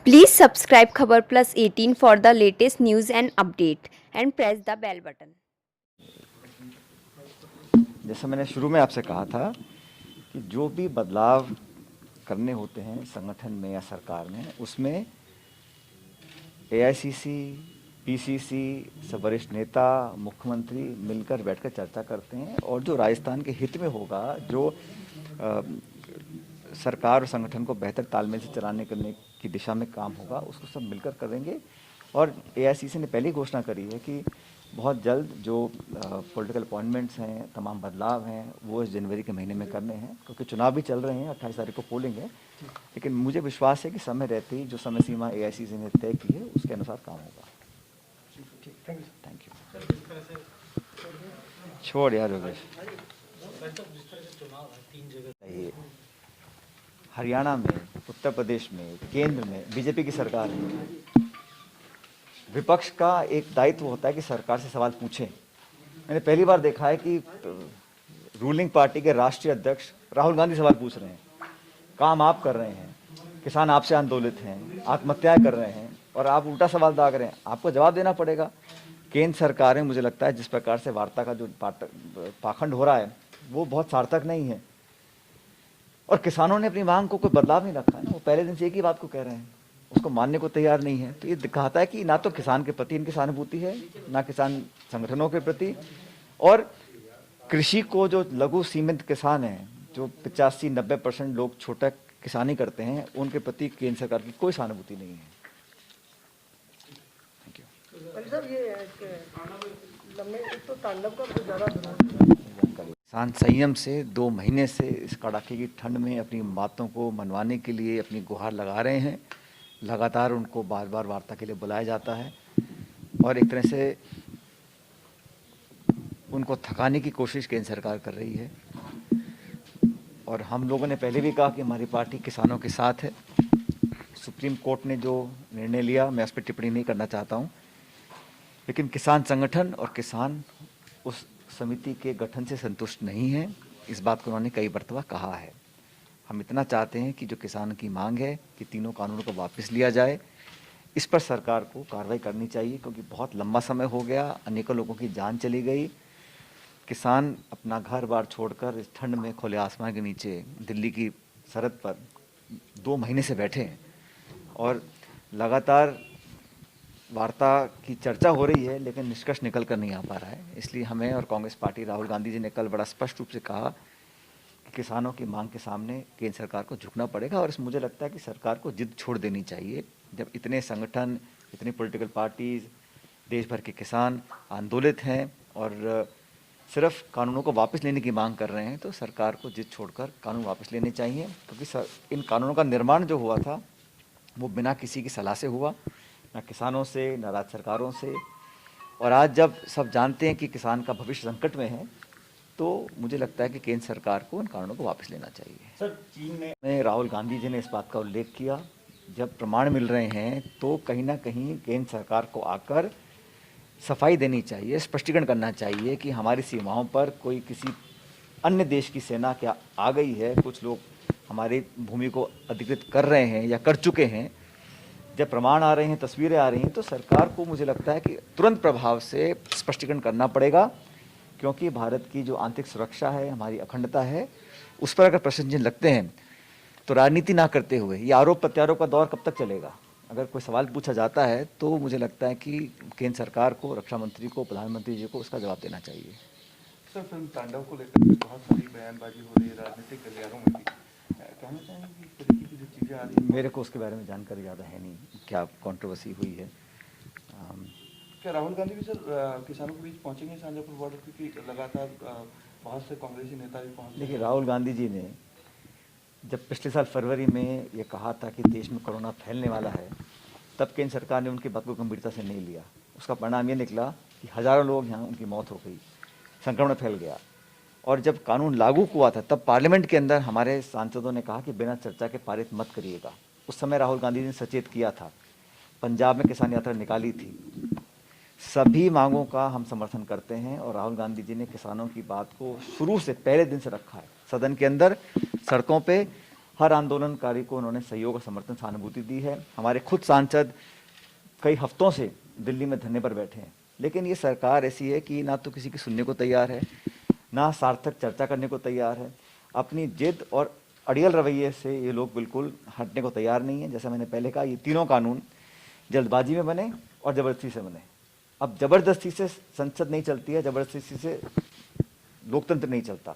Please subscribe Khabar Plus 18 for the latest news and update and press the bell button. जैसा मैंने शुरू में आपसे कहा था कि जो भी बदलाव करने होते हैं संगठन में या सरकार में, उसमें एआईसीसी, पीसीसी, सब वरिष्ठ नेता, मुख्यमंत्री मिलकर बैठकर चर्चा करते हैं और जो राजस्थान के हित में होगा, जो सरकार और संगठन को बेहतर तालमेल से चलाने करने की दिशा में काम होगा, उसको सब मिलकर करेंगे। और एआईसीसी ने पहले ही घोषणा करी है कि बहुत जल्द जो पॉलिटिकल अपॉइंटमेंट्स हैं, तमाम बदलाव हैं, वो इस जनवरी के महीने में करने हैं, क्योंकि चुनाव भी चल रहे हैं। 28 तारीख को पोलिंग है, लेकिन मुझे विश्वास है कि समय रहते ही जो समय सीमा एआईसीसी ने तय की है उसके अनुसार काम होगा। Thank you. छोड़ यार योगेश। हरियाणा में, उत्तर प्रदेश में, केंद्र में बीजेपी की सरकार है। विपक्ष का एक दायित्व होता है कि सरकार से सवाल पूछें। मैंने पहली बार देखा है कि रूलिंग पार्टी के राष्ट्रीय अध्यक्ष राहुल गांधी सवाल पूछ रहे हैं। काम आप कर रहे हैं, किसान आपसे आंदोलित हैं, आत्महत्याएं कर रहे हैं और आप उल्टा सवाल दाग रहे हैं। आपको जवाब देना पड़ेगा। केंद्र सरकार में मुझे लगता है जिस प्रकार से वार्ता का जो पाखंड हो रहा है वो बहुत सार्थक नहीं है। और किसानों ने अपनी मांग को कोई बदलाव नहीं रखा है, वो पहले दिन से एक ही बात को कह रहे हैं, उसको मानने को तैयार नहीं है। तो ये दिखाता है कि ना तो किसान के प्रति इनकी सहानुभूति है, ना किसान संगठनों के प्रति। और कृषि को जो लघु सीमित किसान हैं, जो 85-90% लोग छोटा किसानी करते हैं, उनके प्रति केंद्र सरकार की कोई सहानुभूति नहीं है। Thank you. किसान संयम से 2 महीने से इस कड़ाके की ठंड में अपनी बातों को मनवाने के लिए अपनी गुहार लगा रहे हैं। लगातार उनको बार बार वार्ता के लिए बुलाया जाता है और एक तरह से उनको थकाने की कोशिश केंद्र सरकार कर रही है। और हम लोगों ने पहले भी कहा कि हमारी पार्टी किसानों के साथ है। सुप्रीम कोर्ट ने जो निर्णय लिया, मैं उस पर टिप्पणी नहीं करना चाहता हूँ, लेकिन किसान संगठन और किसान उस समिति के गठन से संतुष्ट नहीं है। इस बात को उन्होंने कई मरतबा कहा है। हम इतना चाहते हैं कि जो किसान की मांग है कि तीनों कानूनों को वापस लिया जाए, इस पर सरकार को कार्रवाई करनी चाहिए, क्योंकि बहुत लंबा समय हो गया, अनेकों लोगों की जान चली गई। किसान अपना घर बार छोड़कर इस ठंड में खुले आसमान के नीचे दिल्ली की सरहद पर 2 महीने से बैठे हैं और लगातार वार्ता की चर्चा हो रही है, लेकिन निष्कर्ष निकल कर नहीं आ पा रहा है। इसलिए हमें और कांग्रेस पार्टी, राहुल गांधी जी ने कल बड़ा स्पष्ट रूप से कहा कि किसानों की मांग के सामने केंद्र सरकार को झुकना पड़ेगा। और मुझे लगता है कि सरकार को जिद छोड़ देनी चाहिए। जब इतने संगठन, इतनी पॉलिटिकल पार्टीज, देश भर के किसान आंदोलित हैं और सिर्फ कानूनों को वापस लेने की मांग कर रहे हैं, तो सरकार को जिद छोड़कर कानून वापस लेने चाहिए, क्योंकि इन कानूनों का निर्माण जो हुआ था वो बिना किसी की सलाह से हुआ, ना किसानों से, ना राज्य सरकारों से। और आज जब सब जानते हैं कि किसान का भविष्य संकट में है, तो मुझे लगता है कि केंद्र सरकार को इन कानूनों को वापस लेना चाहिए। सर, चीन में राहुल गांधी जी ने इस बात का उल्लेख किया। जब प्रमाण मिल रहे हैं तो कहीं ना कहीं केंद्र सरकार को आकर सफाई देनी चाहिए, स्पष्टीकरण करना चाहिए कि हमारी सीमाओं पर कोई किसी अन्य देश की सेना क्या आ गई है, कुछ लोग हमारी भूमि को अधिकृत कर रहे हैं या कर चुके हैं। जब प्रमाण आ रहे हैं, तस्वीरें आ रही हैं, तो सरकार को मुझे लगता है कि तुरंत प्रभाव से स्पष्टीकरण करना पड़ेगा, क्योंकि भारत की जो आंतरिक सुरक्षा है, हमारी अखंडता है, उस पर अगर प्रश्न चिन्ह लगते हैं तो राजनीति ना करते हुए ये आरोप प्रत्यारोप का दौर कब तक चलेगा। अगर कोई सवाल पूछा जाता है तो मुझे लगता है कि केंद्र सरकार को, रक्षा मंत्री को, प्रधानमंत्री जी को उसका जवाब देना चाहिए। सर, फिल्म तांडव को लेकर के बहुत सारी बयानबाजी हो रही है राजनीतिक गलियारों में भी। कहना चाहेंगे कि इस तरीके की जो चीज़ें आ रही हैं, मेरे को उसके बारे में जानकारी ज़्यादा है नहीं, क्या कंट्रोवर्सी हुई है। क्या राहुल गांधी भी सर किसानों के बीच पहुंचेंगे शाहजहाँपुर बॉर्डर, क्योंकि लगातार बहुत से कांग्रेसी नेता भी पहुंच रहे हैं। देखिए, राहुल गांधी जी ने जब पिछले साल फरवरी में ये कहा था कि देश में कोरोना फैलने वाला है, तब केंद्र सरकार ने उनकी बात को गंभीरता से नहीं लिया। उसका परिणाम ये निकला कि हज़ारों लोग यहाँ, उनकी मौत हो गई, संक्रमण फैल गया। और जब कानून लागू हुआ था तब पार्लियामेंट के अंदर हमारे सांसदों ने कहा कि बिना चर्चा के पारित मत करिएगा। उस समय राहुल गांधी ने सचेत किया था, पंजाब में किसान यात्रा निकाली थी। सभी मांगों का हम समर्थन करते हैं और राहुल गांधी जी ने किसानों की बात को शुरू से, पहले दिन से रखा है, सदन के अंदर, सड़कों पे हर आंदोलनकारी को उन्होंने सहयोग और समर्थन सहानुभूति दी है। हमारे खुद सांसद कई हफ्तों से दिल्ली में धरने पर बैठे हैं, लेकिन ये सरकार ऐसी है कि ना तो किसी की सुनने को तैयार है, ना सार्थक चर्चा करने को तैयार है। अपनी जिद और अड़ियल रवैये से ये लोग बिल्कुल हटने को तैयार नहीं है। जैसा मैंने पहले कहा, ये तीनों कानून जल्दबाजी में बने और ज़बरदस्ती से बने। अब ज़बरदस्ती से संसद नहीं चलती है, ज़बरदस्ती से लोकतंत्र नहीं चलता।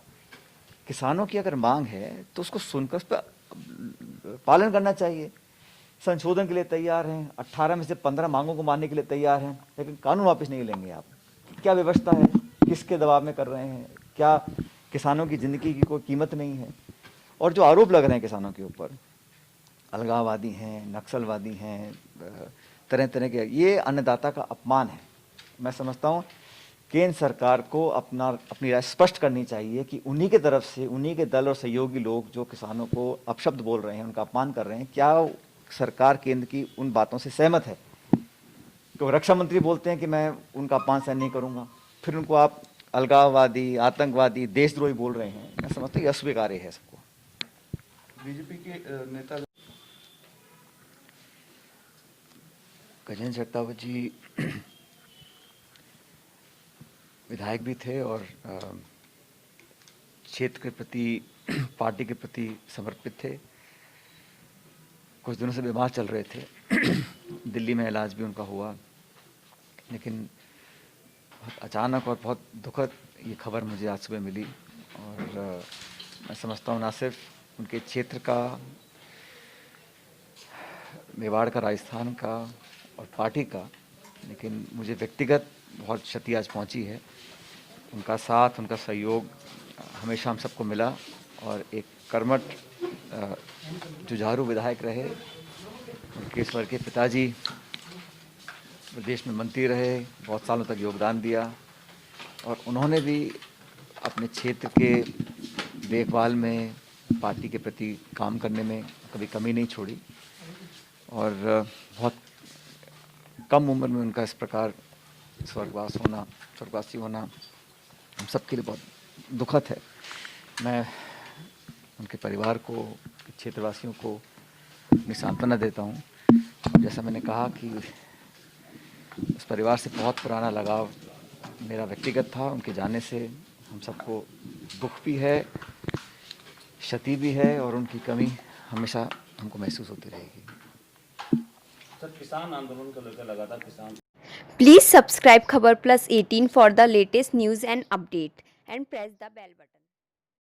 किसानों की अगर मांग है तो उसको सुनकर उस पर पालन करना चाहिए। संशोधन के लिए तैयार हैं, 18 में से 15 मांगों को मानने के लिए तैयार हैं, लेकिन कानून वापस नहीं लेंगे आप। क्या व्यवस्था है, किसके दबाव में कर रहे हैं, क्या किसानों की ज़िंदगी की कोई कीमत नहीं है? और जो आरोप लग रहे हैं किसानों के ऊपर, अलगाववादी हैं, नक्सलवादी हैं, तरह तरह के, ये अन्नदाता का अपमान है। मैं समझता हूँ केंद्र सरकार को अपनी राय स्पष्ट करनी चाहिए कि उन्हीं के तरफ से, उन्हीं के दल और सहयोगी लोग जो किसानों को अपशब्द बोल रहे हैं, उनका अपमान कर रहे हैं, क्या सरकार केंद्र की उन बातों से सहमत है? तो रक्षा मंत्री बोलते हैं कि मैं उनका अपमान सहन नहीं करूंगा, फिर उनको आप अलगाववादी, आतंकवादी, देशद्रोही बोल रहे हैं। मैं समझता हूँ ये अस्वीकार्य है सबको। बीजेपी के नेता गजेंद्र शेखावत जी विधायक भी थे और क्षेत्र के प्रति, पार्टी के प्रति समर्पित थे। कुछ दिनों से बीमार चल रहे थे, दिल्ली में इलाज भी उनका हुआ, लेकिन बहुत अचानक और बहुत दुखद ये खबर मुझे आज सुबह मिली। और मैं समझता हूँ ना सिर्फ उनके क्षेत्र का, मेवाड़ का, राजस्थान का और पार्टी का, लेकिन मुझे व्यक्तिगत बहुत क्षति आज पहुँची है। उनका साथ, उनका सहयोग हमेशा हम सबको मिला और एक कर्मठ जुझारू विधायक रहे। उनके स्वर के पिताजी प्रदेश में मंत्री रहे, बहुत सालों तक योगदान दिया और उन्होंने भी अपने क्षेत्र के देखभाल में, पार्टी के प्रति काम करने में कभी कमी नहीं छोड़ी। और बहुत कम उम्र में उनका इस प्रकार स्वर्गवासी होना हम सबके लिए बहुत दुखद है। मैं उनके परिवार को, क्षेत्रवासियों को अपनी सांत्वना देता हूँ। जैसा मैंने कहा कि उस परिवार से बहुत पुराना लगाव मेरा व्यक्तिगत था। उनके जाने से हम सबको दुख भी है, क्षति भी है और उनकी कमी हमेशा हमको महसूस होती रहेगी। सर, किसान आंदोलन को लेकर लगातार किसान Please subscribe Khabar Plus 18 for the latest news and update and press the bell button.